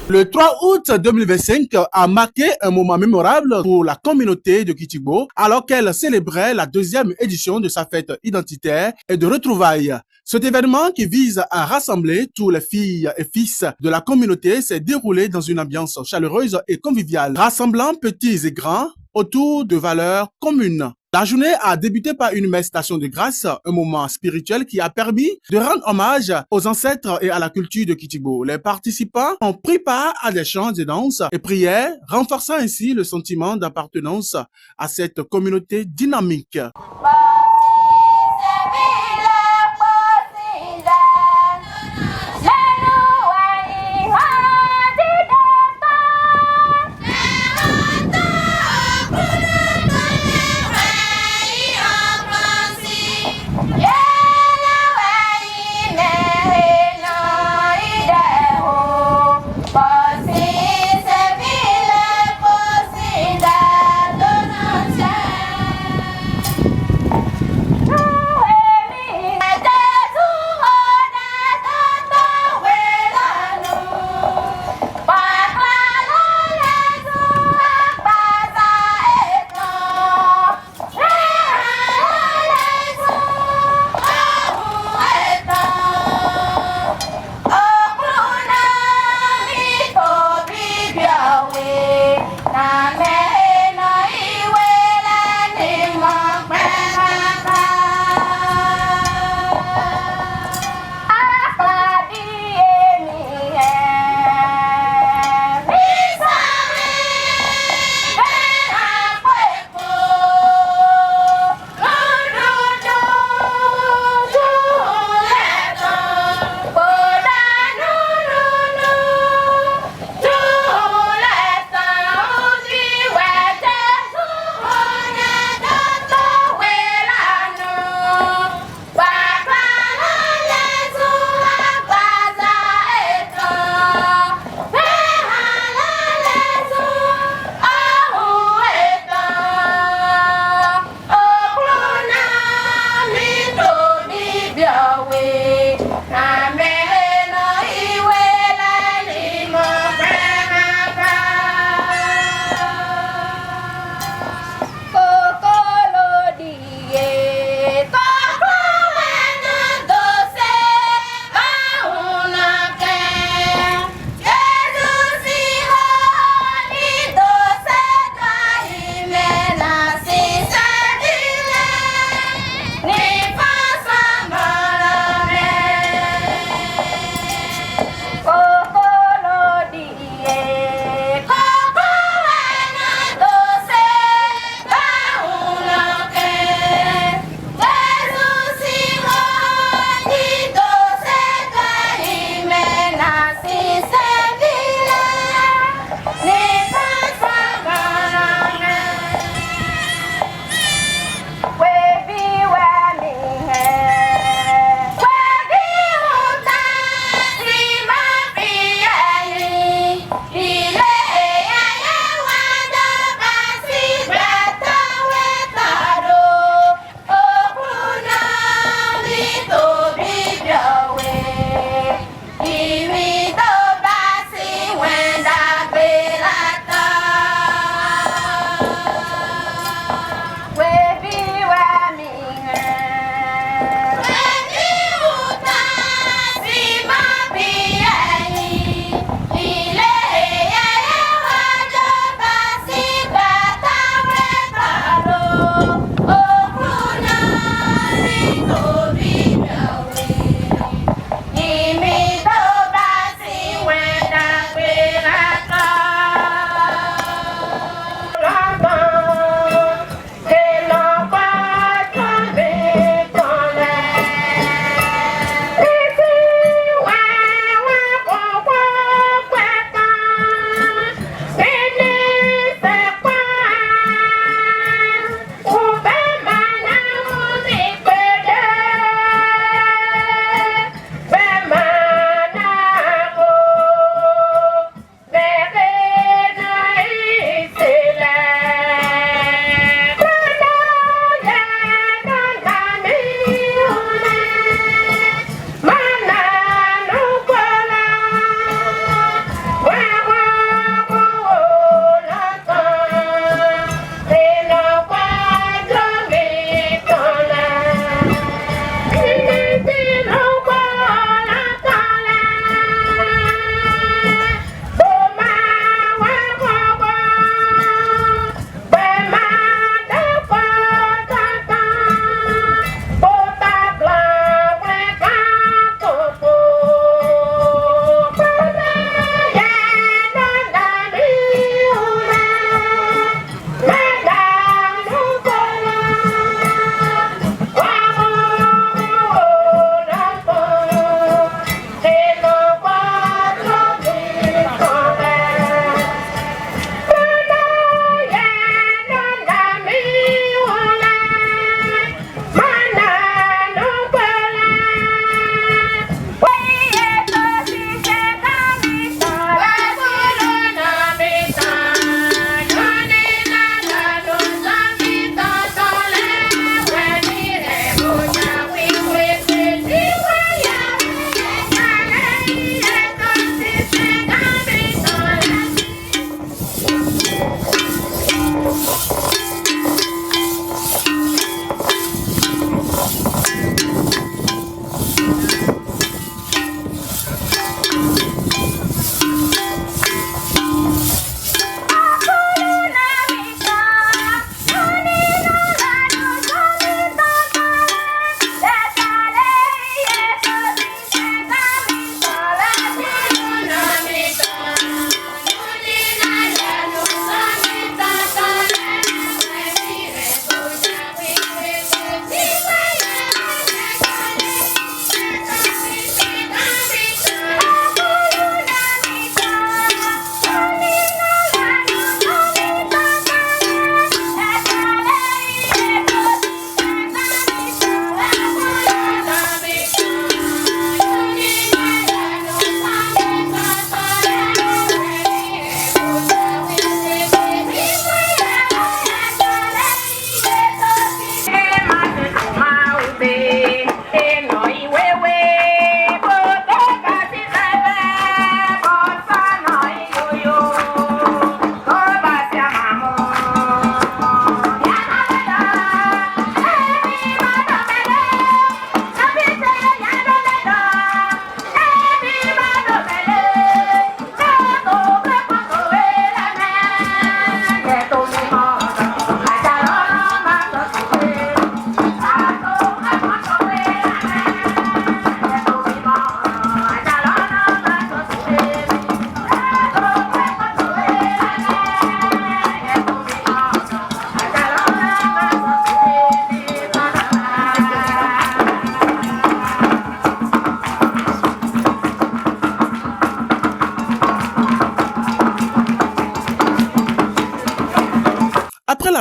Le 3 août 2025 a marqué un moment mémorable pour la communauté de Kitigbo alors qu'elle célébrait la deuxième édition de sa fête identitaire et de retrouvailles. Cet événement qui vise à rassembler tous les filles et fils de la communauté s'est déroulé dans une ambiance chaleureuse et conviviale, rassemblant petits et grands autour de valeurs communes. La journée a débuté par une messe d'action de grâce, un moment spirituel qui a permis de rendre hommage aux ancêtres et à la culture de Kitigbo. Les participants ont pris part à des chants et danses et prières, renforçant ainsi le sentiment d'appartenance à cette communauté dynamique.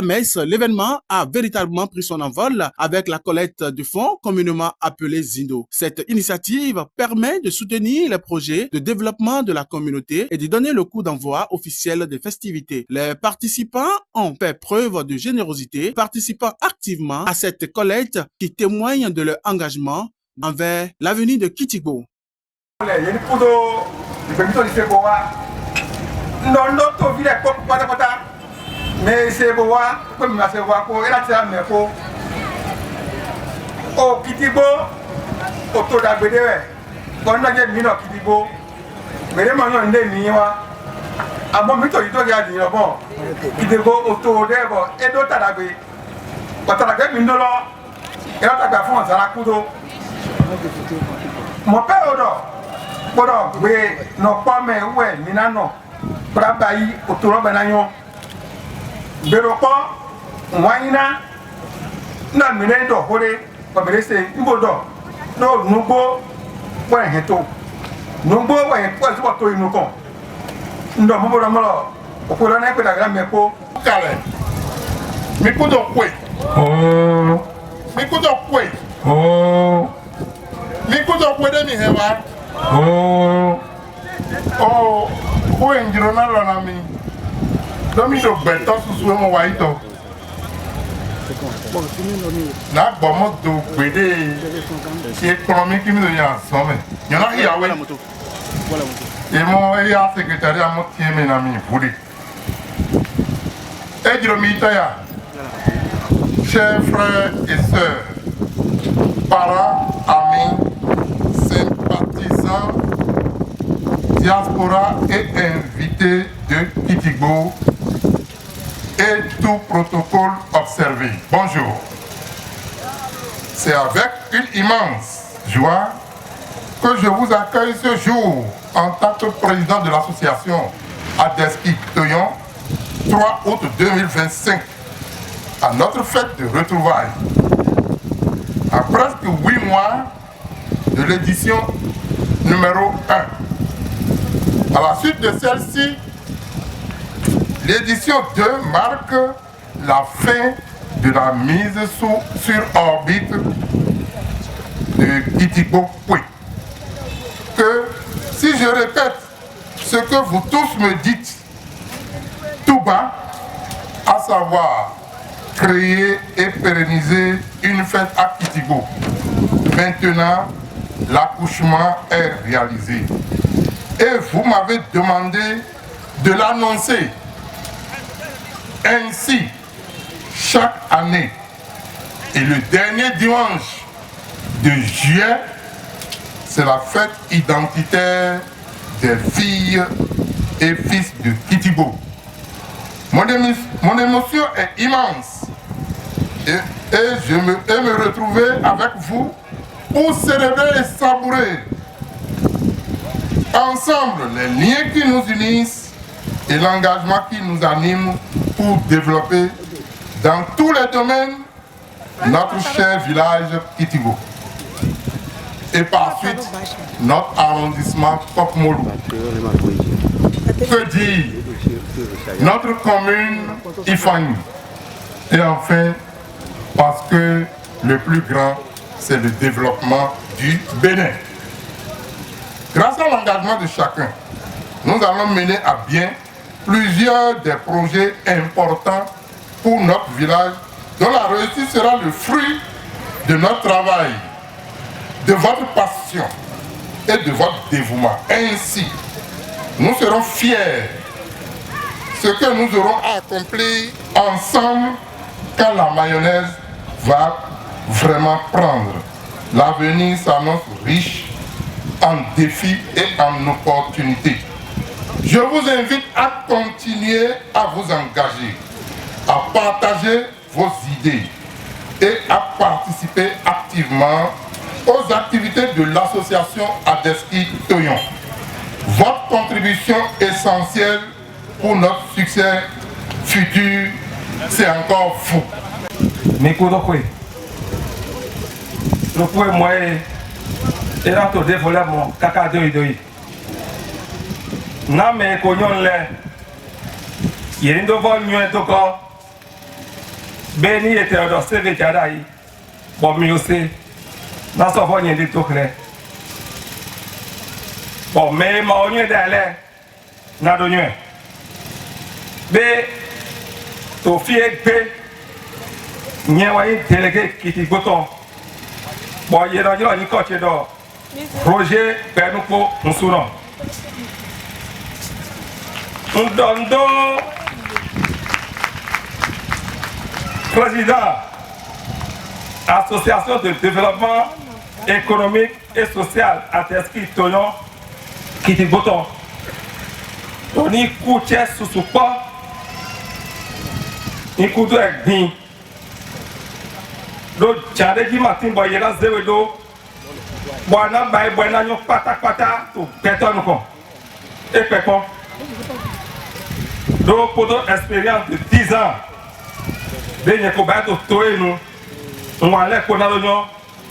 la messe, l'événement a véritablement pris son envol avec la collecte de fonds communément appelée Zindo. Cette initiative permet de soutenir les projets de développement de la communauté et de donner le coup d'envoi officiel des festivités. Les participants ont fait preuve de générosité, participant activement à cette collecte qui témoigne de leur engagement envers l'avenir de Kitigbo. Mais c'est beau, comme ma sœur voit, et la terre me faut. Oh, Kitigbo, autour d'Agbede, on a dit Mino Kitigbo, mais les manos ne miwa. À mon mito, il doit y avoir bon. Kitigbo, autour d'Ebo, et d'autres à l'Agbede. Quand on a dit Mindolo, et on a dit France à la Kudo. Mon père, oui, non pas, mais ouais, Minano, Brabaï, autour de Benayon. Beroko, Waina, na Minendo, Hore, Obedese, Mbodo, no, Nubo, Waheto, Nubo, Waheto, what to Nuko. No, Mobolo, Okolana, with a grand Mepo, Kale, Mikudo Quay, oh, Mikudo Quay, oh, Mikudo Quay, Heva, oh, who in Gironalami. Domido beto susu mo wa ito. Na gbomo do gbede economic mi do yan so me. Yan na hiawe. E mo ya secretariat mo tie me na mi budi. E jiro mi ya. Chers frères et sœurs, parents, amis, sympathisants, diaspora et invités de Kitigbo et tout protocole observé. Bonjour. C'est avec une immense joie que je vous accueille ce jour en tant que président de l'association Adeski Toyon, 3 août 2025, à notre fête de retrouvailles. À presque 8 mois de l'édition numéro 1. À la suite de celle-ci, l'édition 2 marque la fin de la mise sur orbite de Kitigbo. Que si je répète ce que vous tous me dites tout bas, à savoir créer et pérenniser une fête à Kitigbo. Maintenant, l'accouchement est réalisé. Et vous m'avez demandé de l'annoncer. Ainsi, chaque année, et le dernier dimanche de juillet, c'est la fête identitaire des filles et fils de Kitigbo. Mon émotion est immense et je me retrouver avec vous pour célébrer et savourer ensemble les liens qui nous unissent et l'engagement qui nous anime pour développer dans tous les domaines notre cher village Kitigbo et par suite notre arrondissement Pokmolou. Que dire notre commune Ifani. Et enfin, parce que le plus grand, c'est le développement du Bénin. Grâce à l'engagement de chacun, nous allons mener à bien plusieurs des projets importants pour notre village, dont la réussite sera le fruit de notre travail, de votre passion et de votre dévouement. Ainsi, nous serons fiers de ce que nous aurons accompli ensemble quand la mayonnaise va vraiment prendre. L'avenir s'annonce riche en défis et en opportunités. Je vous invite à continuer à vous engager, à partager vos idées et à participer activement aux activités de l'association Adeski Toyon. Votre contribution essentielle pour notre succès futur, c'est encore vous. Mikudokwe, le point moi est là pour dévoiler mon caca de n'a mais connu le il est devant nous et donc Béni était au CV Jadaï. Bon, mieux c'est. Dans ce voie, il y a des trucs. Bon, mais ma on y est d'aller. N'a de nuit. B. Ton fille B. N'y a pas délégué qui dit bouton. Bon, il y a dans le côté d'or. Roger Bernouko Moussouron. Ndondo, président, Association de développement économique et social à Teski Toyon, qui dit bouton. Tony Kouché Soussoupa, Nikoudou Ekbin. L'autre, Tchadé Martin Boyela Zéwedo, Boana Baye Boana Nyok Pata, tout béton nous con. Et pépon. Donc, pour notre expérience de 10 ans, nous avons fait nous, on va aller pour nous,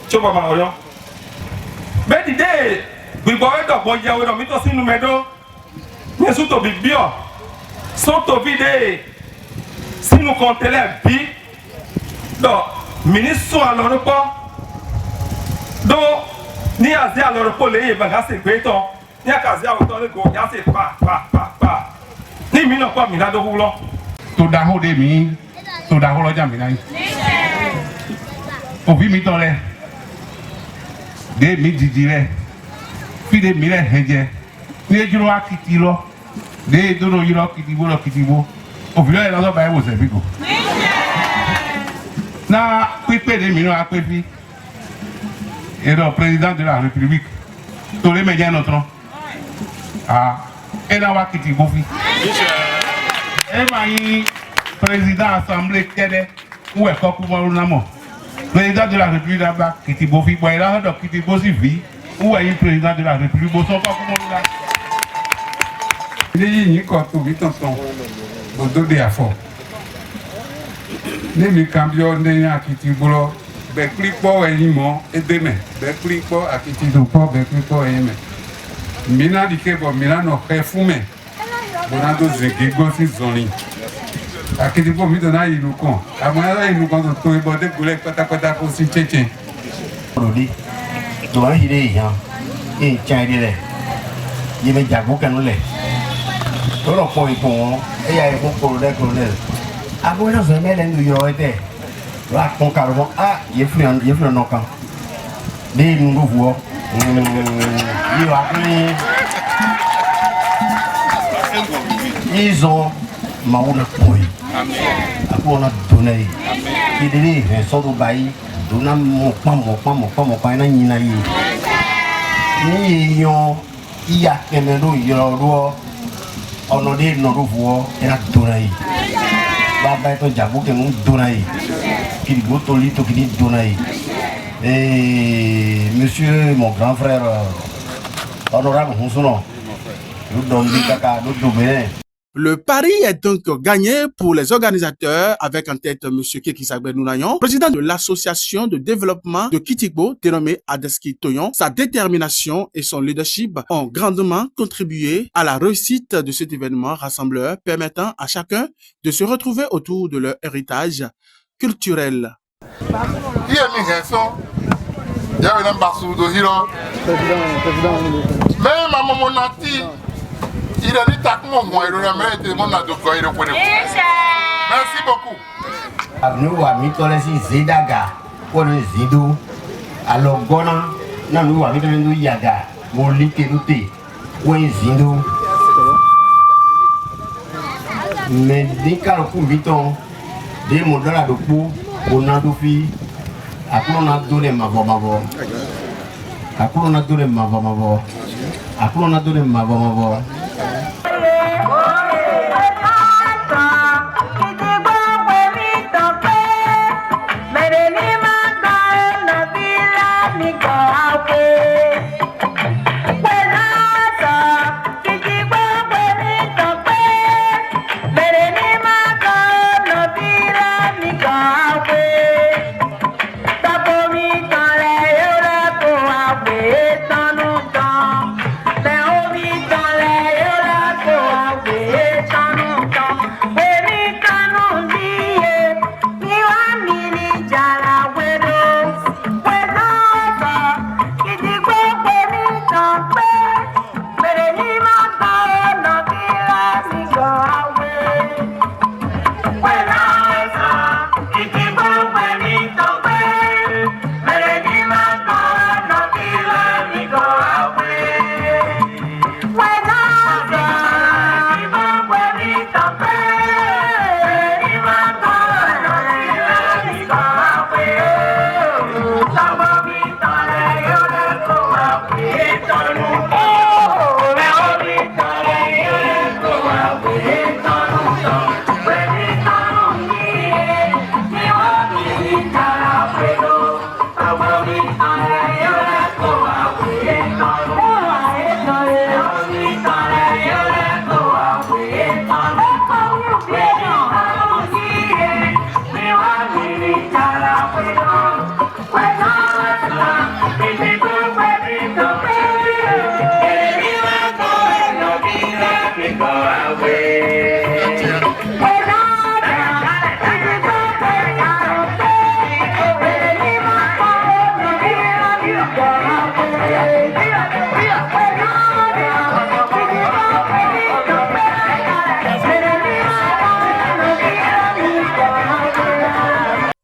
tu vas m'en aller. Mais l'idée, nous avons fait nous mettons, nous sommes bien, sont au vide, si nous comptons les billes, donc, ministre sont à l'aéroport, donc, ni à l'aéroport, les bagages c'est béton, ni à Kazia autant de go, c'est pas. Ni mi n'ont pas mis là de roulant. Tout d'abord des mi, tout d'abord le jambes là. Au puis mi tolé. Des mi didile. Puis des mi les hedge. Ni ejuro akitilo. Des dono yiro kitibo. Au puis là dans ba e wo se bigo. Na pipe des mi no apepi. Et le président de la République. Tous les médias notre. Ah, et là wa kitibo fi. Et président de l'Assemblée Kede, où est le président de la République là-bas, qui est beau, qui est beau, où est le président de la République, où sont pas là. Il y a un peu de temps pour donner à fond. Les cambions de la Kitibolo, les clipos et immo, et demain, les clipos à Kitidopo, les clipos et immo. Mina dit que Mina n'a pas fumé. Bonado Zekigo si zoni. Akiti po mi dona iluko. Amana iluko to e bode gule pata ko si cheche. Rodi. Do an hire yan. E chan dire. Ye me jago kan le. To lo po ipo won. E ya e ko ko le. Abo na so me le ndu yo ete. La kon karo ah ye flu no kan. Be ndu vuo. Yo akini ils ont maoula poi. Après on a donné. Il dit les sont au bail. Donna mon pas na ni na yi. Ni yon iya kemelo yoro ono de no ruvo era donné. Baba to jabu ke mun donné. Qui botoli to qui donné. Et monsieur mon grand frère honorable Honsono. Nous donne des caca nous dominer. Le pari est donc gagné pour les organisateurs avec en tête M. Kekisagbe Nounayon, président de l'association de développement de Kitigbo, dénommé Adeski Toyon. Sa détermination et son leadership ont grandement contribué à la réussite de cet événement rassembleur permettant à chacun de se retrouver autour de leur héritage culturel. Il a dit merci beaucoup. Nous avons mis Zedaga pour le Zido. Alors, Gona, nous avons mis Yaga, Molike Douté, ou Zido. Mais dès qu'on a vu des modèles de peau, on a donné après on a donné ma voix. Après on a donné ma voix. Après on a donné ma voix. Dans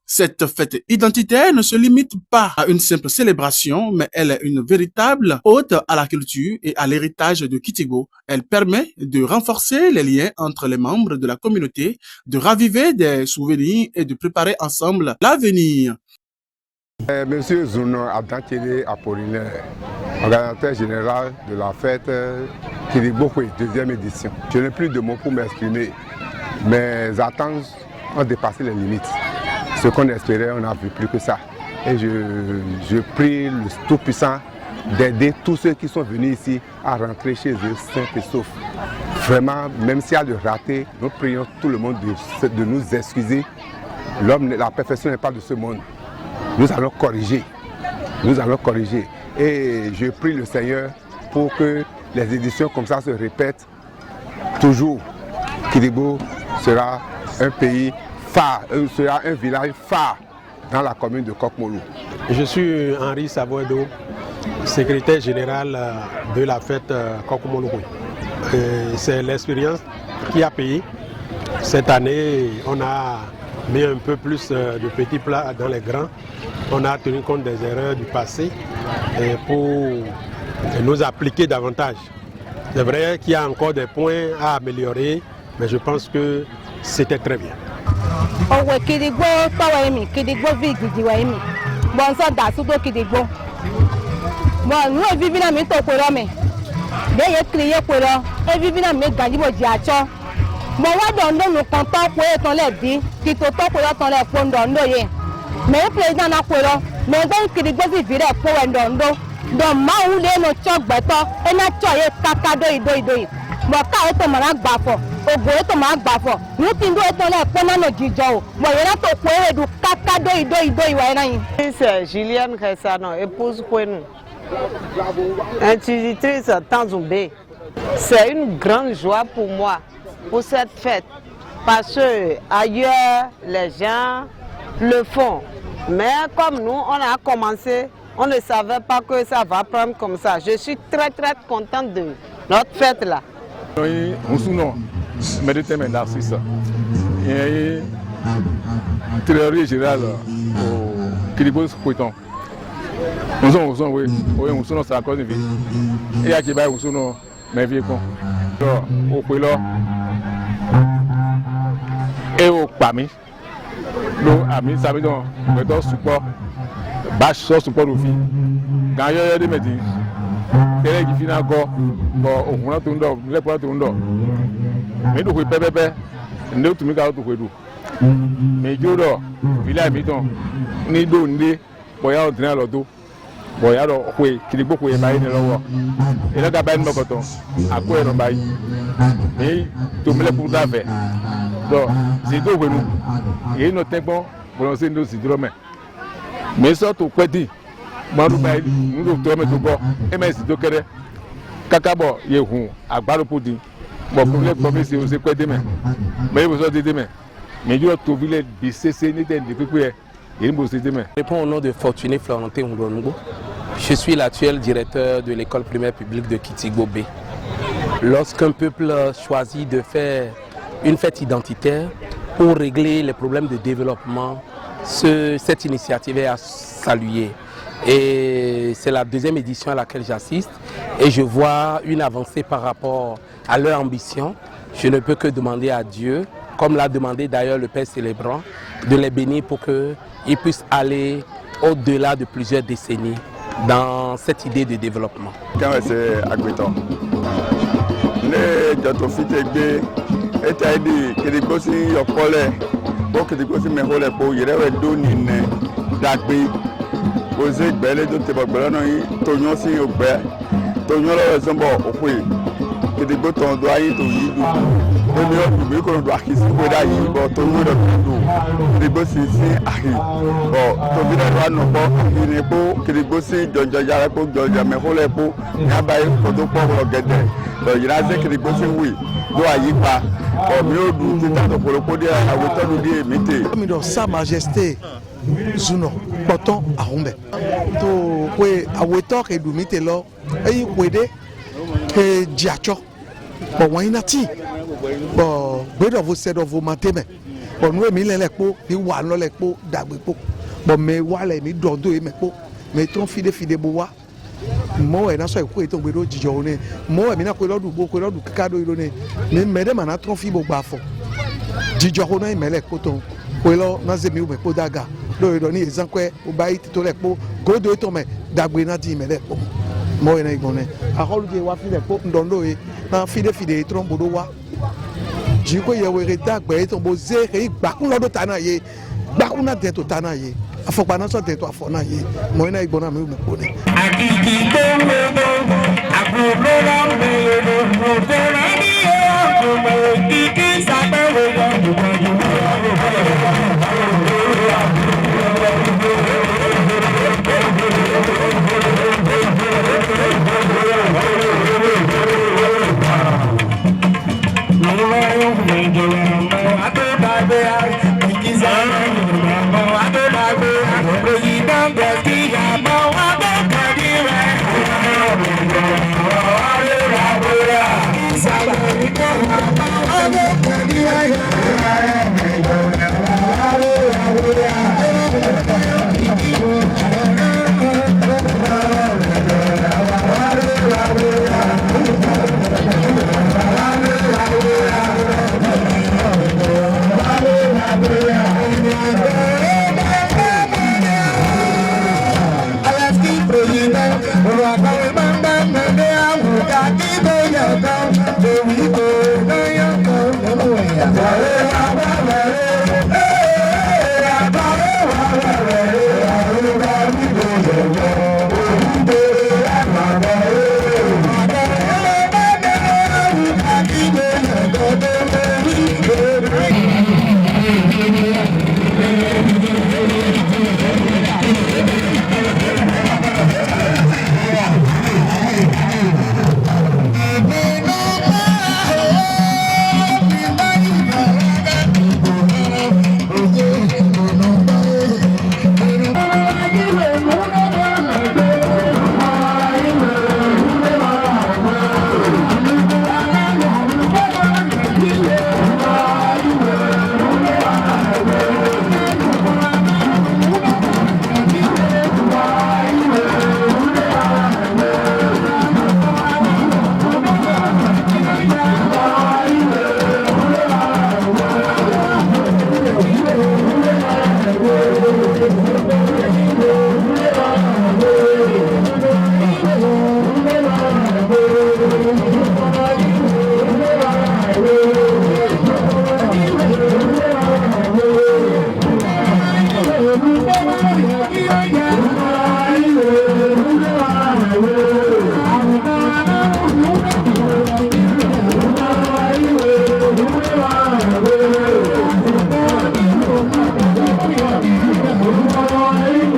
Cette fête identitaire ne se limite pas à une simple célébration, mais elle est une véritable hôte à la culture et à l'héritage de Kitigbo. Elle permet de renforcer les liens entre les membres de la communauté, de raviver des souvenirs et de préparer ensemble l'avenir. Monsieur Zouno Abdankele Apollinaire, organisateur général de la fête Kitigbo, deuxième édition. Je n'ai plus de mots pour m'exprimer. Mes attentes ont dépassé les limites. Ce qu'on espérait, on n'a vu plus que ça. Et je prie le Tout-Puissant d'aider tous ceux qui sont venus ici à rentrer chez eux sains et saufs. Vraiment, même s'il y a le raté, nous prions tout le monde de nous excuser. La perfection n'est pas de ce monde. Nous allons corriger. Nous allons corriger. Et je prie le Seigneur pour que les éditions comme ça se répètent toujours. Kitigbo sera un pays phare, sera un village phare dans la commune de Kokmolou. Je suis Henri Savoedo, secrétaire général de la fête Kokmolou. C'est l'expérience qui a payé. Cette année, on a mis un peu plus de petits plats dans les grands. On a tenu compte des erreurs du passé pour nous appliquer davantage. C'est vrai qu'il y a encore des points à améliorer, mais je pense que c'était très bien. Owe Kidigbo Tawaimi, Kidigbo Vigidi Waimi. Bon ça d'Asudo Kidigbo. Bon, nous vivons dans mes tokorome. D'ailleurs, crier pour eux, et vivons dans mes gandimos diacho. Bon, on donne nos contents pour être les dit, qui te toque pour être les fonds d'ondoye. Mais le président n'a pas là, mais donc Kidigbo vivrait pour un dondo. Donc, Maoulé no chok beto, et n'a choye kakado idoidoi. Bon, quand on m'a bafo. C'est Julienne Ressano, épouse Kwenou, institutrice Tanzoumbé. C'est une grande joie pour moi, pour cette fête, parce que ailleurs, les gens le font. Mais comme nous, on a commencé, on ne savait pas que ça va prendre comme ça. Je suis très contente de notre fête là. Méditerranée Narcisse. Et trésorier général au Kidigbo Koueton. Nous sommes oui, nous sommes à cause de vie. Et à Kibaye, nous sommes mes vieux cons. Au Kouelo et au Pami. Nous, amis, ça veut dire que nous support, bâche sur support aux filles. Quand il y a des médecins, télé qui finit encore, on a tout le monde, les points tout le monde. Mais nous pouvons pas nous tout le monde. Mais je dois village miton ni do ni boya entraîner l'auto boya do kwe Kidigbo kwe mai ni lowo et là gaba ni mokoton akwe no bai mais tout me le pour ta fait donc c'est do nous et no tempo pour c'est nous sidrome mais ça to kwedi maru bai nous do to me to go e me sido kere kakabo ye hu agbaro podi bon pour les pommes c'est kwedi mais vous so de demain. Mais je trouve que les BCC n'étaient pas. Réponds au nom de Fortuné Florentin Ngolongo. Je suis l'actuel directeur de l'école primaire publique de Kitigbo B. Lorsqu'un peuple choisit de faire une fête identitaire pour régler les problèmes de développement cette initiative est à saluer. Et c'est la deuxième édition à laquelle j'assiste et je vois une avancée par rapport à leur ambition. Je ne peux que demander à Dieu, comme l'a demandé d'ailleurs le Père célébrant, de les bénir pour qu'ils puissent aller au-delà de plusieurs décennies dans cette idée de développement. C'est Agbeton. Ne jotofite gbe eta idi kidigosi yokole bo kidigosi mehole po yerewe do ni ne dagbe oze gbele do te bogbelo no yi tonyo si ogbe tonyo lo zombo okwe kidigbo ton do ayi to yi do emi o bi ko do akisi ko da yi bo tonyo do kidigbosi si ahi bo to bi da no po ni po kidigbosi jojo yare po jojo mehole po ya ba yi ko do po gede il a dit que les personnes oui doivent y pas comme Sa Majesté Zuno Poton Arumbe to kwe aweto ke du mite lo eyi kwede ke diacho bo wan inati bo gbedo vo sedo vo mateme bo nu emi le lepo ni wa lo lepo dagbe po bo me wa le ni dondo e me po me ton fide bo wa mo e na so ikú eto gbedo jijo ni mo e mi na kwe lodu bo kwe lodu kado iro ni me me de mana ton fi bo gba fo jijo ho na imele ko ton kwe lo na ze mi o me po daga lo iro ni ezankwe o ba iti to le po godo eto me dagbe na di imele po mo e na igbone aholu je wa fi le po ndondo e na fide etron bodo wa ji ko ye we dagbe eto bo ze ke igba kun lodo tana ye gba kun na de to tana ye afọpa náà sọ̀tẹ̀ tó àfọ̀ náà yé mọ̀ iná ìgbọ́n náà mi ò mọ̀ pọ̀ ní. àkìkì tó ń gbogbo àbúrò náà ń bèrè òfò rẹ̀ ní ọ̀dùnmọ̀ kíkí sàpẹ̀wò ọ̀dùnmọ̀ Bye.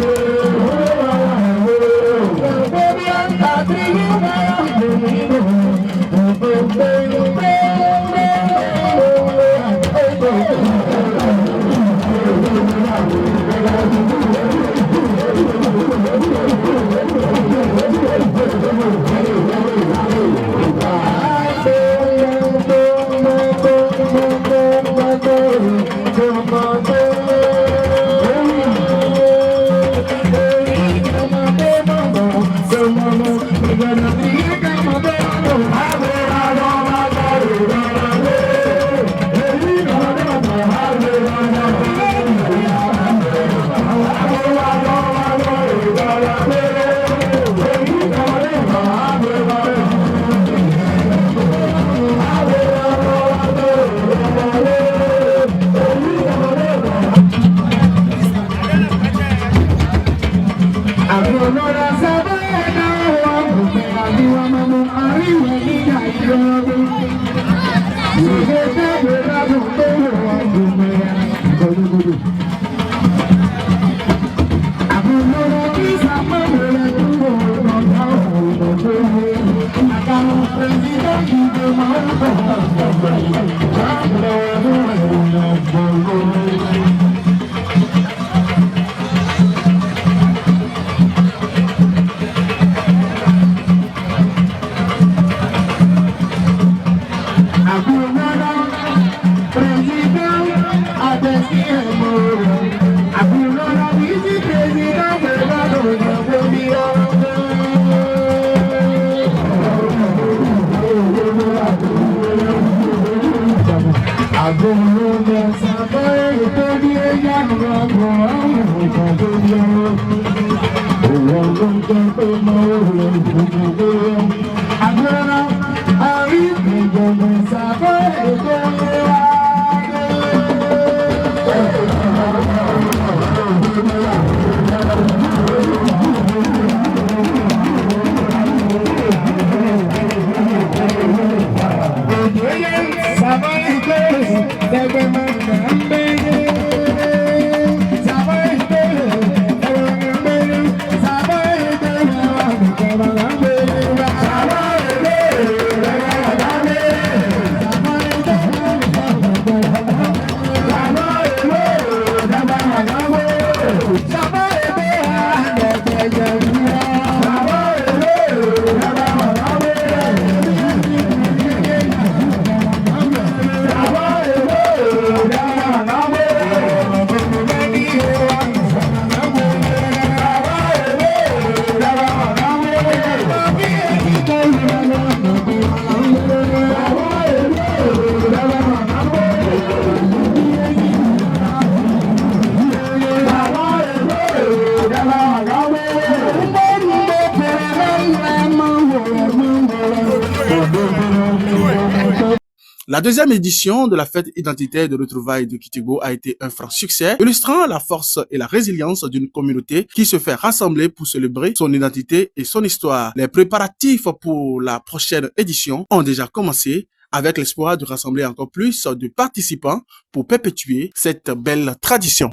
La deuxième édition de la fête identitaire de retrouvailles de Kitigbo a été un franc succès, illustrant la force et la résilience d'une communauté qui se fait rassembler pour célébrer son identité et son histoire. Les préparatifs pour la prochaine édition ont déjà commencé, avec l'espoir de rassembler encore plus de participants pour perpétuer cette belle tradition.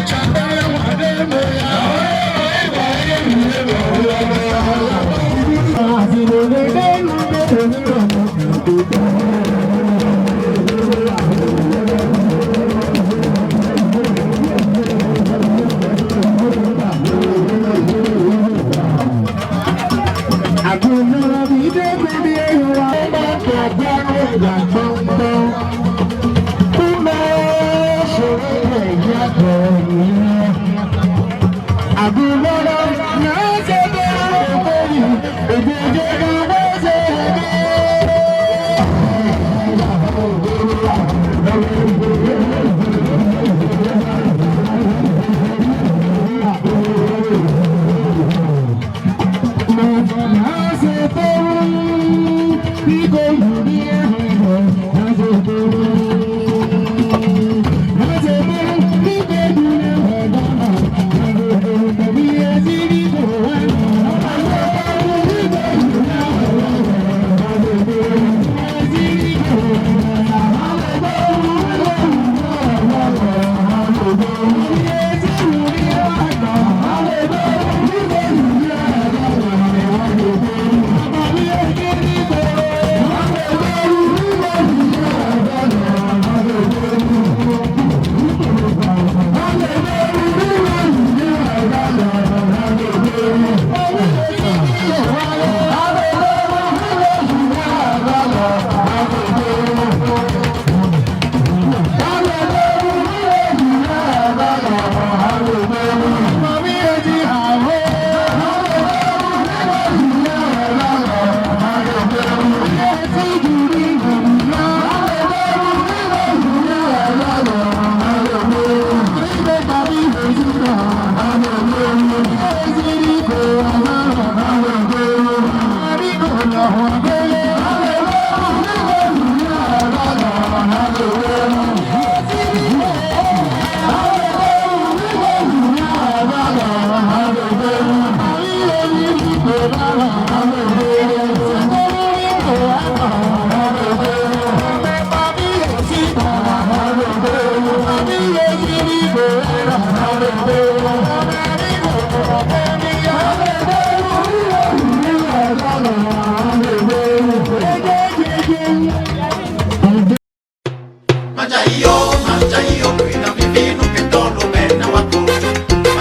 Chanda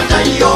Majayo,